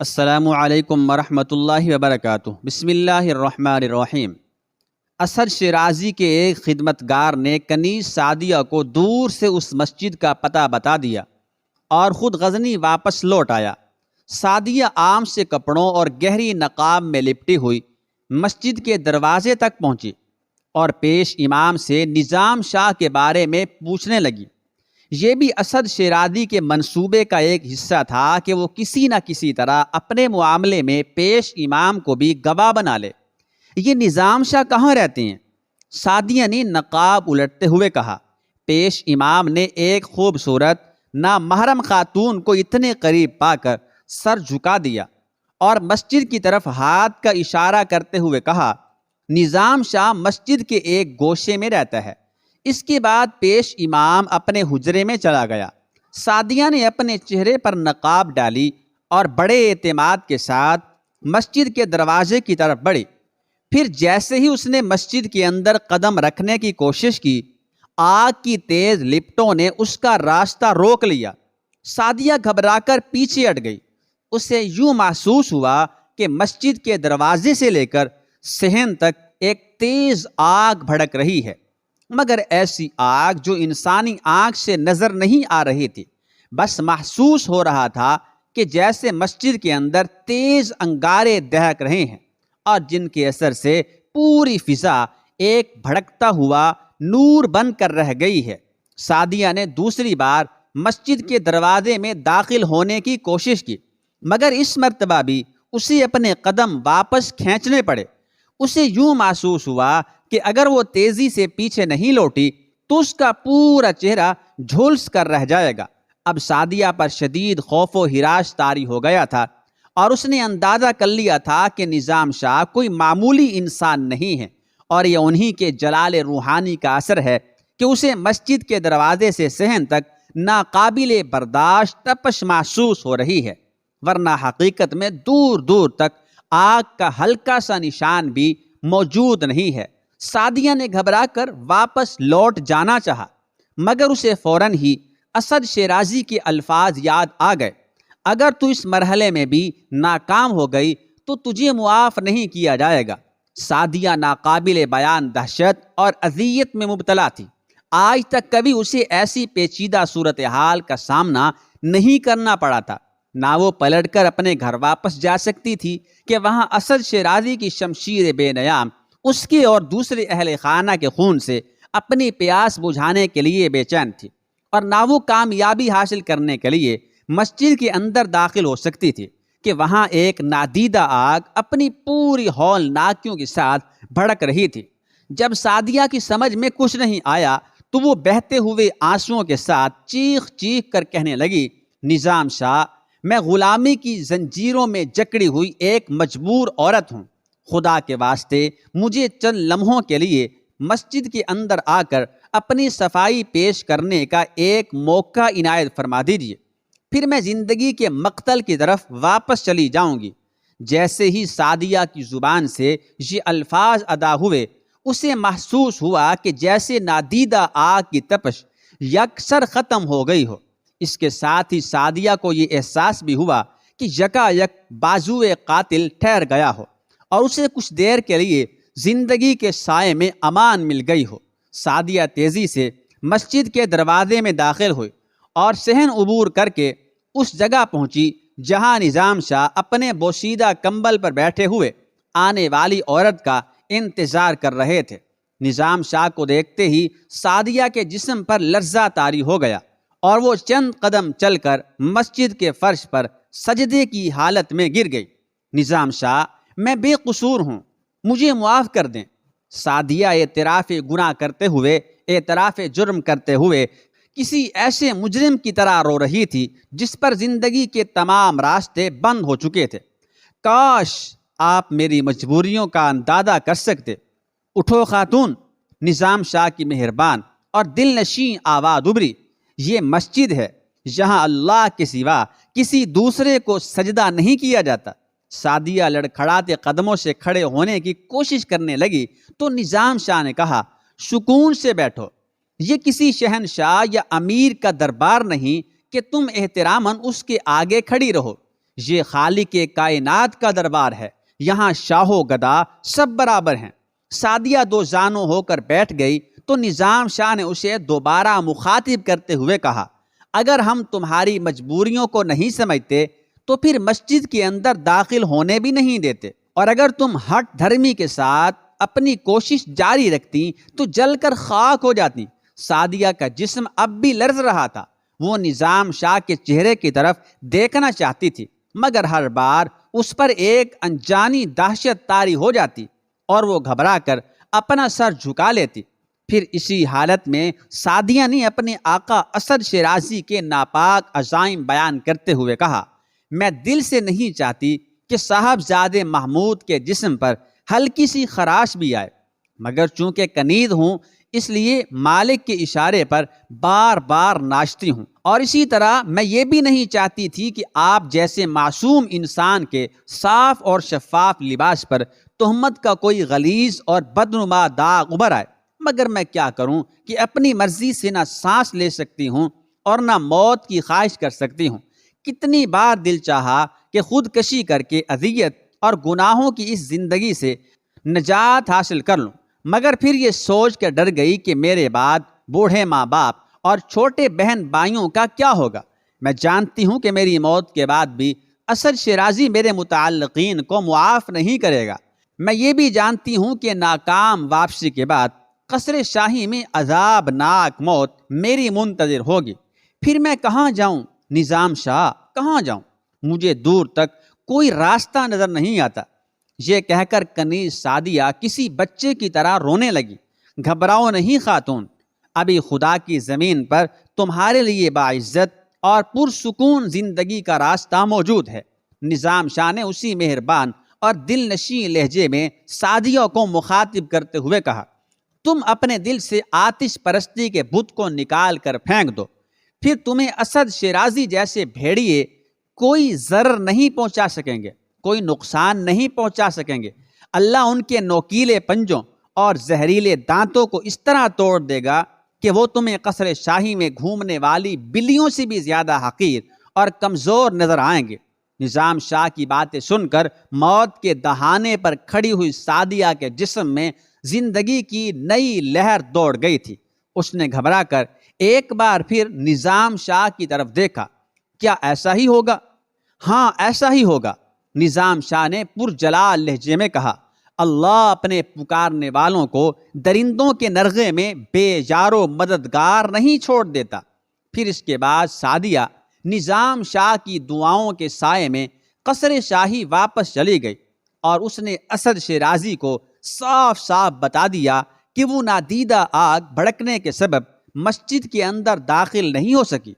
السلام علیکم ورحمۃ اللہ وبرکاتہ۔ بسم اللہ الرحمن الرحیم۔ اسد شیرازی کے ایک خدمتگار نے کنیز سعدیہ کو دور سے اس مسجد کا پتہ بتا دیا اور خود غزنی واپس لوٹ آیا۔ سعدیہ عام سے کپڑوں اور گہری نقاب میں لپٹی ہوئی مسجد کے دروازے تک پہنچی اور پیش امام سے نظام شاہ کے بارے میں پوچھنے لگی۔ یہ بھی اسد شیرازی کے منصوبے کا ایک حصہ تھا کہ وہ کسی نہ کسی طرح اپنے معاملے میں پیش امام کو بھی گواہ بنا لے۔ یہ نظام شاہ کہاں رہتے ہیں؟ سعدیہ نے نقاب الٹتے ہوئے کہا۔ پیش امام نے ایک خوبصورت نامحرم خاتون کو اتنے قریب پا کر سر جھکا دیا اور مسجد کی طرف ہاتھ کا اشارہ کرتے ہوئے کہا، نظام شاہ مسجد کے ایک گوشے میں رہتا ہے۔ اس کے بعد پیش امام اپنے حجرے میں چلا گیا۔ سعدیہ نے اپنے چہرے پر نقاب ڈالی اور بڑے اعتماد کے ساتھ مسجد کے دروازے کی طرف بڑھی۔ پھر جیسے ہی اس نے مسجد کے اندر قدم رکھنے کی کوشش کی، آگ کی تیز لپٹوں نے اس کا راستہ روک لیا۔ سعدیہ گھبرا کر پیچھے ہٹ گئی۔ اسے یوں محسوس ہوا کہ مسجد کے دروازے سے لے کر صحن تک ایک تیز آگ بھڑک رہی ہے، مگر ایسی آگ جو انسانی آنکھ سے نظر نہیں آ رہی تھی۔ بس محسوس ہو رہا تھا کہ جیسے مسجد کے اندر تیز انگارے دہک رہے ہیں اور جن کے اثر سے پوری فضا ایک بھڑکتا ہوا نور بن کر رہ گئی ہے۔ سعدیہ نے دوسری بار مسجد کے دروازے میں داخل ہونے کی کوشش کی، مگر اس مرتبہ بھی اسے اپنے قدم واپس کھینچنے پڑے۔ اسے یوں محسوس ہوا کہ اگر وہ تیزی سے پیچھے نہیں لوٹی تو اس کا پورا چہرہ جھلس کر رہ جائے گا۔ اب سعدیہ پر شدید خوف و ہراس طاری ہو گیا تھا اور اس نے اندازہ کر لیا تھا کہ نظام شاہ کوئی معمولی انسان نہیں ہے اور یہ انہی کے جلال روحانی کا اثر ہے کہ اسے مسجد کے دروازے سے صحن تک ناقابل برداشت تپش محسوس ہو رہی ہے، ورنہ حقیقت میں دور دور تک آگ کا ہلکا سا نشان بھی موجود نہیں ہے۔ سعدیہ نے گھبرا کر واپس لوٹ جانا چاہا، مگر اسے فوراً ہی اسد شیرازی کے الفاظ یاد آ گئے، اگر تو اس مرحلے میں بھی ناکام ہو گئی تو تجھے معاف نہیں کیا جائے گا۔ سعدیہ ناقابل بیان دہشت اور اذیت میں مبتلا تھی۔ آج تک کبھی اسے ایسی پیچیدہ صورتحال کا سامنا نہیں کرنا پڑا تھا۔ نہ وہ پلٹ کر اپنے گھر واپس جا سکتی تھی کہ وہاں اسد شیرازی کی شمشیر بے نیام اس کے اور دوسرے اہل خانہ کے خون سے اپنی پیاس بجھانے کے لیے بے چین تھی، اور نہ وہ کامیابی حاصل کرنے کے لیے مسجد کے اندر داخل ہو سکتی تھی کہ وہاں ایک نادیدہ آگ اپنی پوری ہولناکیوں کے ساتھ بھڑک رہی تھی۔ جب سعدیہ کی سمجھ میں کچھ نہیں آیا تو وہ بہتے ہوئے آنسوؤں کے ساتھ چیخ چیخ کر کہنے لگی، نظام شاہ، میں غلامی کی زنجیروں میں جکڑی ہوئی ایک مجبور عورت ہوں۔ خدا کے واسطے مجھے چند لمحوں کے لیے مسجد کے اندر آ کر اپنی صفائی پیش کرنے کا ایک موقع عنایت فرما دیجیے، پھر میں زندگی کے مقتل کی طرف واپس چلی جاؤں گی۔ جیسے ہی سعدیہ کی زبان سے یہ الفاظ ادا ہوئے، اسے محسوس ہوا کہ جیسے نادیدہ آگ کی تپش یکسر ختم ہو گئی ہو۔ اس کے ساتھ ہی سعدیہ کو یہ احساس بھی ہوا کہ یکا یک بازوئے قاتل ٹھہر گیا ہو اور اسے کچھ دیر کے لیے زندگی کے سائے میں امان مل گئی ہو۔ سعدیہ تیزی سے مسجد کے دروازے میں داخل ہوئی اور صحن عبور کر کے اس جگہ پہنچی جہاں نظام شاہ اپنے بوسیدہ کمبل پر بیٹھے ہوئے آنے والی عورت کا انتظار کر رہے تھے۔ نظام شاہ کو دیکھتے ہی سعدیہ کے جسم پر لرزہ طاری ہو گیا اور وہ چند قدم چل کر مسجد کے فرش پر سجدے کی حالت میں گر گئی۔ نظام شاہ، میں بے قصور ہوں، مجھے معاف کر دیں۔ سعدیہ اعتراف گناہ کرتے ہوئے، اعتراف جرم کرتے ہوئے کسی ایسے مجرم کی طرح رو رہی تھی جس پر زندگی کے تمام راستے بند ہو چکے تھے۔ کاش آپ میری مجبوریوں کا اندازہ کر سکتے۔ اٹھو خاتون، نظام شاہ کی مہربان اور دل نشیں آواز ابھری، یہ مسجد ہے، یہاں اللہ کے سوا کسی دوسرے کو سجدہ نہیں کیا جاتا۔ سعدیہ لڑکھڑاتے قدموں سے کھڑے ہونے کی کوشش کرنے لگی تو نظام شاہ نے کہا، سکون سے بیٹھو، یہ کسی شہنشاہ یا امیر کا دربار نہیں کہ تم احتراماً اس کے آگے کھڑی رہو۔ یہ خالق کائنات کا دربار ہے، یہاں شاہ و گدا سب برابر ہیں۔ سعدیہ دو زانوں ہو کر بیٹھ گئی تو نظام شاہ نے اسے دوبارہ مخاطب کرتے ہوئے کہا، اگر ہم تمہاری مجبوریوں کو نہیں سمجھتے تو پھر مسجد کے اندر داخل ہونے بھی نہیں دیتے، اور اگر تم ہٹ دھرمی کے ساتھ اپنی کوشش جاری رکھتی تو جل کر خاک ہو جاتی۔ سعدیہ کا جسم اب بھی لرز رہا تھا، وہ نظام شاہ کے چہرے کی طرف دیکھنا چاہتی تھی، مگر ہر بار اس پر ایک انجانی دہشت طاری ہو جاتی اور وہ گھبرا کر اپنا سر جھکا لیتی۔ پھر اسی حالت میں سعدیہ نے اپنے آقا اسد شیرازی کے ناپاک عزائم بیان کرتے ہوئے کہا، میں دل سے نہیں چاہتی کہ صاحبزادے محمود کے جسم پر ہلکی سی خراش بھی آئے، مگر چونکہ کنید ہوں اس لیے مالک کے اشارے پر بار بار ناچتی ہوں، اور اسی طرح میں یہ بھی نہیں چاہتی تھی کہ آپ جیسے معصوم انسان کے صاف اور شفاف لباس پر تہمت کا کوئی غلیظ اور بدنما داغ ابھر آئے، مگر میں کیا کروں کہ اپنی مرضی سے نہ سانس لے سکتی ہوں اور نہ موت کی خواہش کر سکتی ہوں۔ کتنی بار دل چاہا کہ خودکشی کر کے اذیت اور گناہوں کی اس زندگی سے نجات حاصل کر لوں، مگر پھر یہ سوچ کے ڈر گئی کہ میرے بعد بوڑھے ماں باپ اور چھوٹے بہن بھائیوں کا کیا ہوگا۔ میں جانتی ہوں کہ میری موت کے بعد بھی اسد شیرازی میرے متعلقین کو معاف نہیں کرے گا۔ میں یہ بھی جانتی ہوں کہ ناکام واپسی کے بعد قصر شاہی میں عذاب ناک موت میری منتظر ہوگی۔ پھر میں کہاں جاؤں نظام شاہ، کہاں جاؤں؟ مجھے دور تک کوئی راستہ نظر نہیں آتا۔ یہ کہہ کر کنیز سعدیہ کسی بچے کی طرح رونے لگی۔ گھبراؤ نہیں خاتون، ابھی خدا کی زمین پر تمہارے لیے باعزت اور پرسکون زندگی کا راستہ موجود ہے۔ نظام شاہ نے اسی مہربان اور دل نشیں لہجے میں سعدیہ کو مخاطب کرتے ہوئے کہا، تم اپنے دل سے آتش پرستی کے بت کو نکال کر پھینک دو، پھر تمہیں اسد شیرازی جیسے بھیڑیے کوئی ضرر نہیں پہنچا سکیں گے، کوئی نقصان نہیں پہنچا سکیں گے۔ اللہ ان کے نوکیلے پنجوں اور زہریلے دانتوں کو اس طرح توڑ دے گا کہ وہ تمہیں قصر شاہی میں گھومنے والی بلیوں سے بھی زیادہ حقیر اور کمزور نظر آئیں گے۔ نظام شاہ کی باتیں سن کر موت کے دہانے پر کھڑی ہوئی سعدیہ کے جسم میں زندگی کی نئی لہر دوڑ گئی تھی۔ اس نے گھبرا کر ایک بار پھر نظام شاہ کی طرف دیکھا، کیا ایسا ہی ہوگا؟ ہاں ایسا ہی ہوگا، نظام شاہ نے پرجلال لہجے میں کہا۔ اللہ اپنے پکارنے والوں کو درندوں کے نرغے میں بے یار و مددگار نہیں چھوڑ دیتا۔ پھر اس کے بعد سعدیہ نظام شاہ کی دعاؤں کے سائے میں قصر شاہی واپس چلی گئی، اور اس نے اسد شیرازی کو صاف صاف بتا دیا کہ وہ نادیدہ آگ بھڑکنے کے سبب مسجد کے اندر داخل نہیں ہو سکی۔